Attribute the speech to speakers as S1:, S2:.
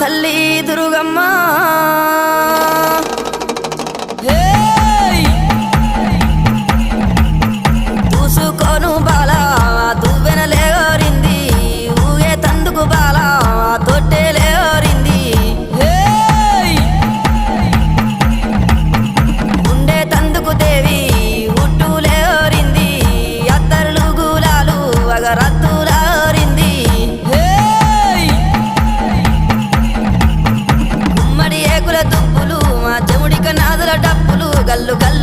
S1: తల్లి దుర్గమ్మ చూసుకోను బాల దువ్వెనలేరింది ఊగే తందుకు బాల తొట్టెలేరింది ఉండే తందుకు దేవి ఉట్టులేరింది అత్తరులు గులాలు అగరత్తులారింది గుమ్మడి ఏకుల దుప్పులు మా చెముడిక నాదుల డప్పులు గల్లు గల్లు